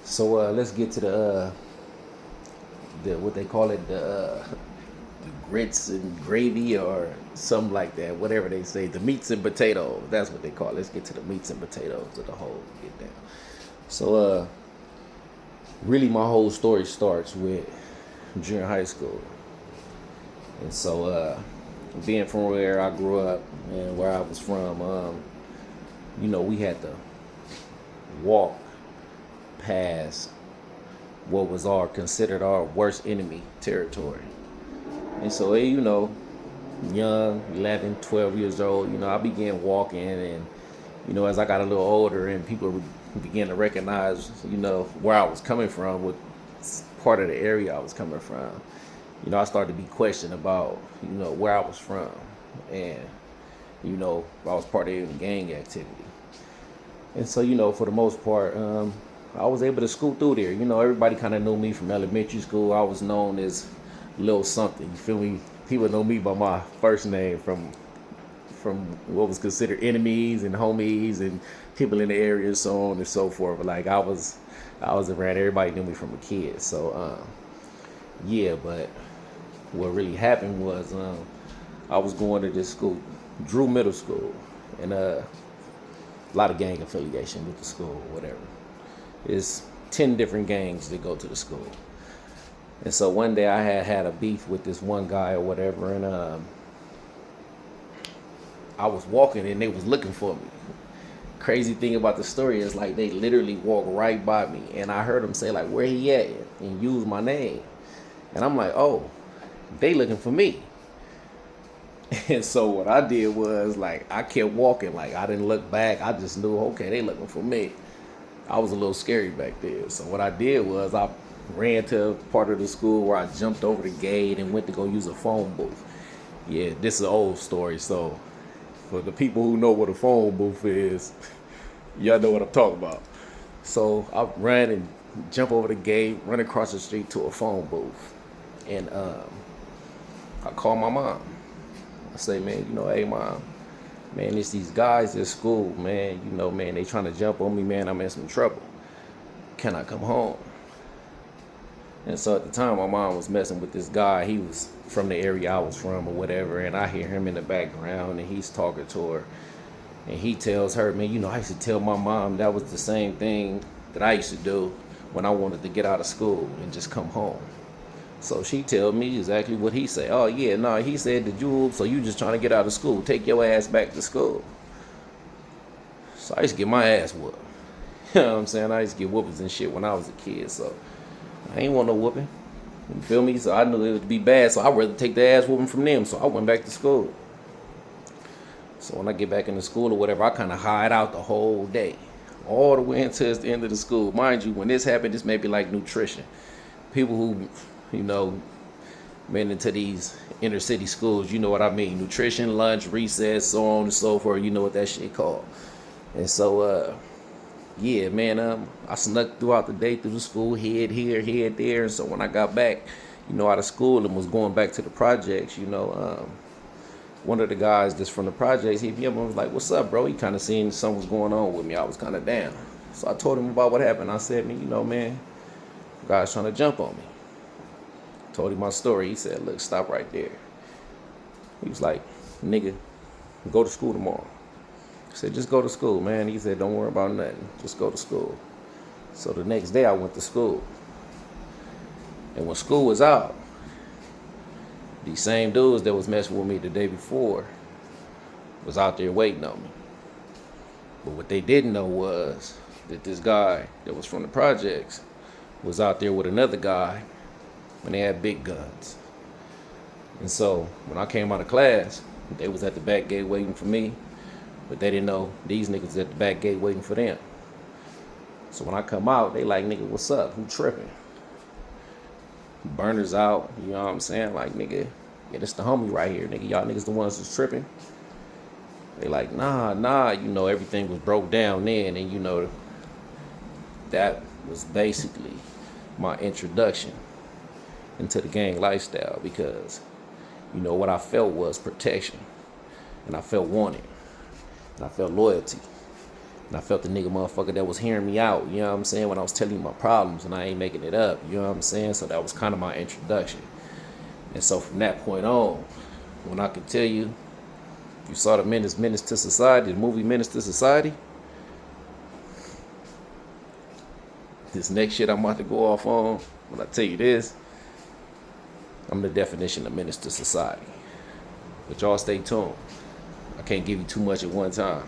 So let's get to the what they call it, the grits and gravy or something like that, whatever they say, the meats and potatoes. That's what they call it. Let's get to the meats and potatoes of the whole get down. So really my whole story starts with junior high school. And so being from where I grew up and where I was from, we had to walk past what was our considered our worst enemy territory. And so, young, 11, 12 years old, I began walking. And, as I got a little older and people began to recognize, where I was coming from, what part of the area I was coming from, I started to be questioned about, where I was from. And, I was part of any gang activity. And so, for the most part, I was able to scoot through there. Everybody kind of knew me from elementary school. I was known as Lil Something. You feel me? People know me by my first name from what was considered enemies and homies and people in the area, and so on and so forth. But like I was around. Everybody knew me from a kid. So but what really happened was I was going to this school, Drew Middle School, and a lot of gang affiliation with the school, whatever. It's 10 different gangs that go to the school. And so one day I had a beef with this one guy or whatever, and I was walking and they was looking for me. Crazy thing about the story is like they literally walked right by me, and I heard them say like, "Where he at?" and use my name. And I'm like, "Oh, they looking for me." And so what I did was like I kept walking, like I didn't look back. I just knew, okay, they looking for me. I was a little scary back then. So what I did was I ran to a part of the school where I jumped over the gate and went to go use a phone booth. Yeah, this is an old story. So for the people who know what a phone booth is, y'all know what I'm talking about. So I ran and jumped over the gate, run across the street to a phone booth. And I called my mom. I say, "Man, hey mom, man, it's these guys at school, man. Man, they trying to jump on me, man. I'm in some trouble. Can I come home?" And so at the time, my mom was messing with this guy. He was from the area I was from or whatever. And I hear him in the background and he's talking to her. And he tells her, "Man, I used to tell my mom that was the same thing that I used to do when I wanted to get out of school and just come home." So she tell me exactly what he said. "Oh yeah, no, he said that so you just trying to get out of school. Take your ass back to school." So I used to get my ass whooped. You know what I'm saying? I used to get whoopings and shit when I was a kid. So I ain't want no whooping. You feel me? So I knew it would be bad. So I'd rather take the ass whooping from them. So I went back to school. So when I get back into school or whatever, I kind of hide out the whole day. All the way until the end of the school. Mind you, when this happened, this may be like nutrition. People who, been into these inner city schools, you know what I mean. Nutrition, lunch, recess, so on and so forth. You know what that shit called. And so, I snuck throughout the day through the school, head here, head there. And so when I got back, out of school and was going back to the projects, one of the guys that's from the projects, he was like, "What's up, bro?" He kind of seen something was going on with me. I was kind of down. So I told him about what happened. I said, "Man, guy's trying to jump on me." Told him my story. He said, "Look, stop right there." He was like, "Nigga, go to school tomorrow." I said, "Just go to school, man." He said, "Don't worry about nothing. Just go to school." So the next day I went to school. And when school was out, these same dudes that was messing with me the day before was out there waiting on me. But what they didn't know was that this guy that was from the projects was out there with another guy when they had big guns. And so when I came out of class, they was at the back gate waiting for me, but they didn't know these niggas at the back gate waiting for them. So when I come out, they like, "Nigga, what's up? Who tripping?" Burners out, you know what I'm saying? Like, "Nigga, yeah, this the homie right here, nigga. Y'all niggas the ones that's tripping." They like, nah, everything was broke down then, and that was basically my introduction into the gang lifestyle, because what I felt was protection, and I felt wanted, and I felt loyalty, And I felt the nigga motherfucker that was hearing me out, you know what I'm saying, when I was telling you my problems and I ain't making it up, you know what I'm saying? So that was kind of my introduction. And so from that point on, when I could tell you, if you saw the Menace to Society, the movie Menace to Society, this next shit I'm about to go off on, when I tell you this, I'm the definition of menace to society. But y'all stay tuned. I can't give you too much at one time.